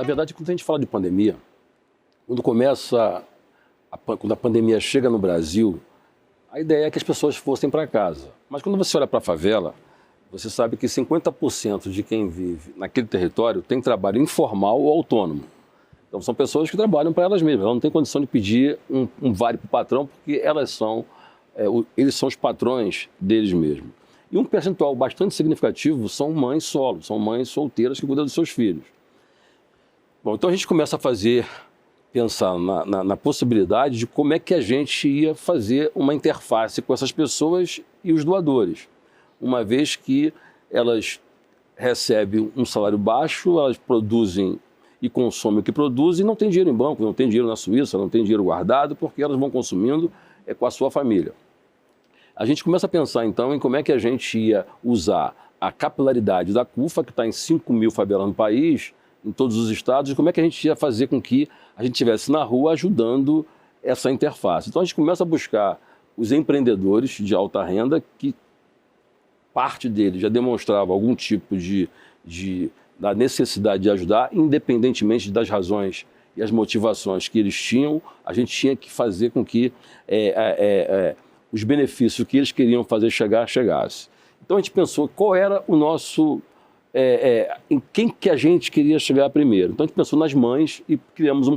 Na verdade, quando a gente fala de pandemia, quando a pandemia chega no Brasil, a ideia é que as pessoas fossem para casa. Mas quando você olha para a favela, você sabe que 50% de quem vive naquele território tem trabalho informal ou autônomo. Então são pessoas que trabalham para elas mesmas, elas não têm condição de pedir um vale para o patrão, porque eles são os patrões deles mesmos. E um percentual bastante significativo são mães solo, são mães solteiras que cuidam dos seus filhos. Bom, então a gente começa a pensar na possibilidade de como é que a gente ia fazer uma interface com essas pessoas e os doadores, uma vez que elas recebem um salário baixo, elas produzem e consomem o que produzem, e não tem dinheiro em banco, não tem dinheiro na Suíça, não tem dinheiro guardado, porque elas vão consumindo com a sua família. A gente começa a pensar, então, em como é que a gente ia usar a capilaridade da CUFA, que está em 5.000 favelas no país, em todos os estados, e como é que a gente ia fazer com que a gente estivesse na rua ajudando essa interface. Então, a gente começa a buscar os empreendedores de alta renda, que parte deles já demonstrava algum tipo da necessidade de ajudar, independentemente das razões e as motivações que eles tinham, a gente tinha que fazer com que os benefícios que eles queriam fazer chegasse. Então a gente pensou qual era o nosso... em quem que a gente queria chegar primeiro. Então a gente pensou nas mães e criamos um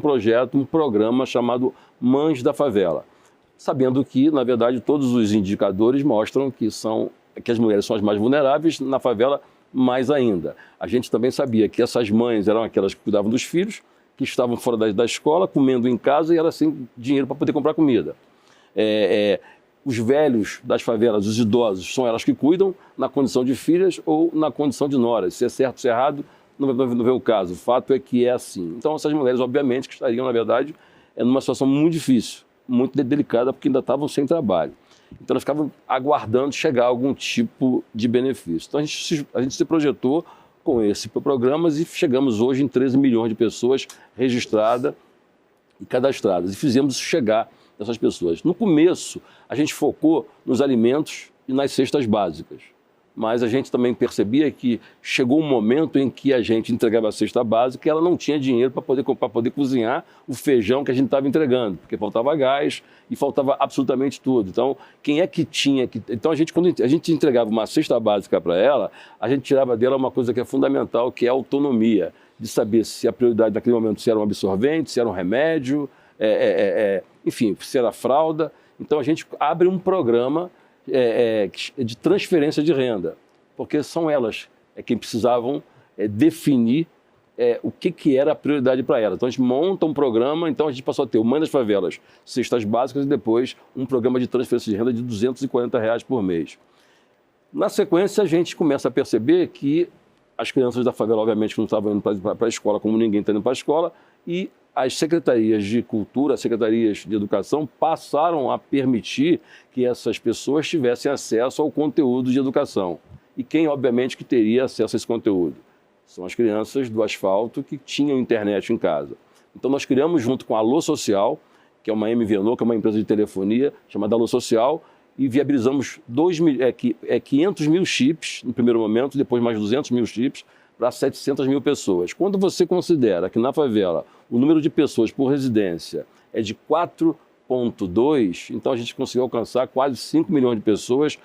programa chamado Mães da Favela, sabendo que, na verdade, todos os indicadores mostram que as mulheres são as mais vulneráveis, na favela mais ainda. A gente também sabia que essas mães eram aquelas que cuidavam dos filhos, que estavam fora da escola, comendo em casa e elas sem dinheiro para poder comprar comida. Os velhos das favelas, os idosos, são elas que cuidam na condição de filhas ou na condição de noras. Se é certo, se é errado, não vem o caso. O fato é que é assim. Então essas mulheres, obviamente, que estariam, na verdade, numa situação muito difícil, muito delicada, porque ainda estavam sem trabalho. Então elas ficavam aguardando chegar algum tipo de benefício. Então a gente se projetou com esse programa e chegamos hoje em 13 milhões de pessoas registradas e cadastradas. E fizemos chegar essas pessoas. No começo, a gente focou nos alimentos e nas cestas básicas. Mas a gente também percebia que chegou um momento em que a gente entregava a cesta básica e ela não tinha dinheiro para poder cozinhar o feijão que a gente estava entregando, porque faltava gás e faltava absolutamente tudo. Então, quem é que tinha que... Então, quando a gente entregava uma cesta básica para ela, a gente tirava dela uma coisa que é fundamental, que é a autonomia, de saber se a prioridade naquele momento se era um absorvente, se era um remédio, enfim, se era fralda. Então, a gente abre um programa de transferência de renda, porque são elas quem precisavam definir o que era a prioridade para elas. Então a gente monta um programa, então a gente passou a ter o Mãe das Favelas, cestas básicas, e depois um programa de transferência de renda de R$240 por mês. Na sequência, a gente começa a perceber que as crianças da favela, obviamente, não estavam indo para a escola como ninguém está indo para a escola, e as secretarias de cultura, as secretarias de educação passaram a permitir que essas pessoas tivessem acesso ao conteúdo de educação. E quem, obviamente, que teria acesso a esse conteúdo? São as crianças do asfalto que tinham internet em casa. Então nós criamos, junto com a Alô Social, que é uma MVNO, que é uma empresa de telefonia chamada Alô Social, e viabilizamos 500 mil chips no primeiro momento, depois mais 200 mil chips, para 700 mil pessoas. Quando você considera que na favela o número de pessoas por residência é de 4,2, então a gente conseguiu alcançar quase 5 milhões de pessoas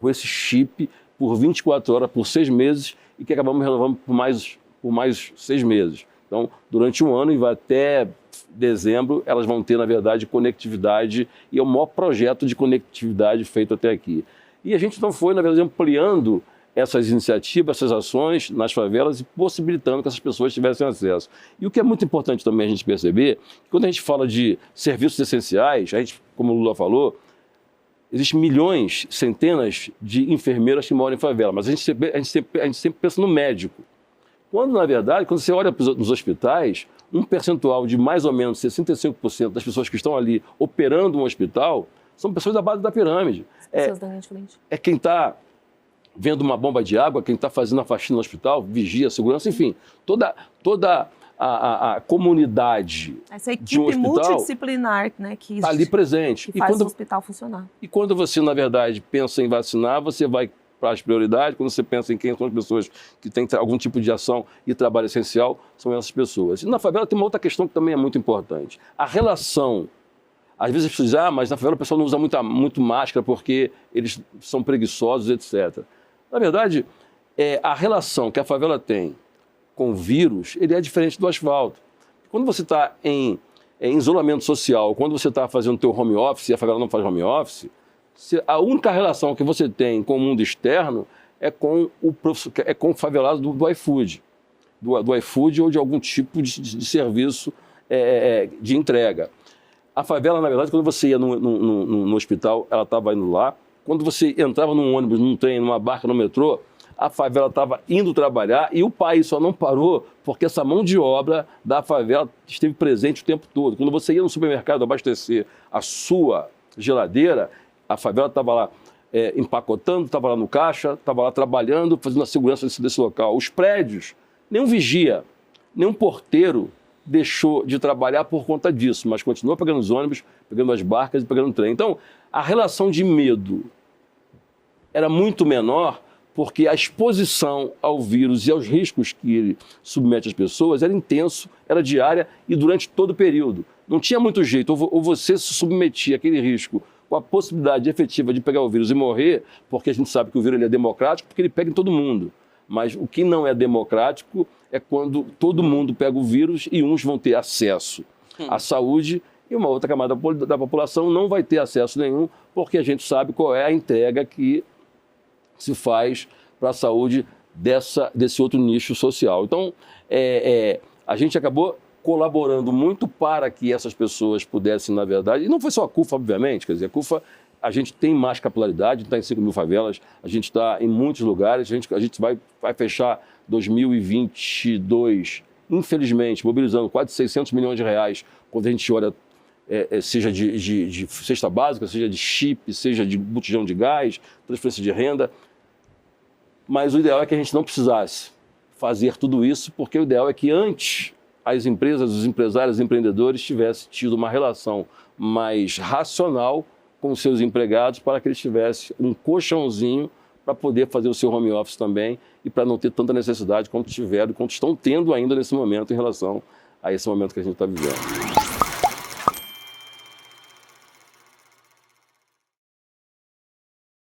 com esse chip por 24 horas, por 6 meses, e que acabamos renovando por mais 6 meses. Então, durante um ano e vai até dezembro, elas vão ter, na verdade, conectividade, e é o maior projeto de conectividade feito até aqui. E a gente não foi, na verdade, ampliando essas iniciativas, essas ações nas favelas e possibilitando que essas pessoas tivessem acesso. E o que é muito importante também a gente perceber, que quando a gente fala de serviços essenciais, a gente, como o Lula falou, existem milhões, centenas de enfermeiras que moram em favela, mas a gente sempre pensa no médico. Quando, na verdade, quando você olha nos hospitais, um percentual de mais ou menos 65% das pessoas que estão ali operando um hospital são pessoas da base da pirâmide. Pessoas da linha de frente. É quem está vendo uma bomba de água, quem está fazendo a faxina no hospital, vigia, segurança, enfim, toda a comunidade essa equipe de um hospital multidisciplinar, né, que está ali presente. Que faz o hospital funcionar. E quando você, na verdade, pensa em vacinar, você vai as prioridades, quando você pensa em quem são as pessoas que têm algum tipo de ação e trabalho essencial, são essas pessoas. E na favela tem uma outra questão que também é muito importante. A relação. Às vezes as pessoas dizem, mas na favela o pessoal não usa muito máscara porque eles são preguiçosos, etc. Na verdade, a relação que a favela tem com o vírus, ele é diferente do asfalto. Quando você está em isolamento social, quando você está fazendo o teu home office e a favela não faz home office, a única relação que você tem com o mundo externo é com o favelado do iFood. Do iFood ou de algum tipo de serviço de entrega. A favela, na verdade, quando você ia no hospital, ela estava indo lá. Quando você entrava num ônibus, num trem, numa barca, no metrô, a favela estava indo trabalhar e o país só não parou porque essa mão de obra da favela esteve presente o tempo todo. Quando você ia no supermercado abastecer a sua geladeira, a favela estava lá empacotando, estava lá no caixa, estava lá trabalhando, fazendo a segurança desse local. Os prédios, nenhum vigia, nenhum porteiro deixou de trabalhar por conta disso, mas continuou pegando os ônibus, pegando as barcas e pegando o trem. Então, a relação de medo era muito menor porque a exposição ao vírus e aos riscos que ele submete às pessoas era intenso, era diária e durante todo o período. Não tinha muito jeito, ou você se submetia àquele risco com a possibilidade efetiva de pegar o vírus e morrer, porque a gente sabe que o vírus ele é democrático, porque ele pega em todo mundo. Mas o que não é democrático é quando todo mundo pega o vírus e uns vão ter acesso à saúde e uma outra camada da população não vai ter acesso nenhum, porque a gente sabe qual é a entrega que se faz para a saúde desse outro nicho social. Então, a gente acabou colaborando muito para que essas pessoas pudessem, na verdade, e não foi só a CUFA, obviamente, quer dizer, a CUFA, a gente tem mais capilaridade, está em 5 mil favelas, a gente está em muitos lugares, a gente vai fechar 2022, infelizmente, mobilizando quase 600 milhões de reais, quando a gente olha, seja de cesta básica, seja de chip, seja de botijão de gás, transferência de renda, mas o ideal é que a gente não precisasse fazer tudo isso, porque o ideal é que antes as empresas, os empresários, os empreendedores tivessem tido uma relação mais racional com os seus empregados para que eles tivessem um colchãozinho para poder fazer o seu home office também e para não ter tanta necessidade quanto tiveram, quanto estão tendo ainda nesse momento em relação a esse momento que a gente está vivendo.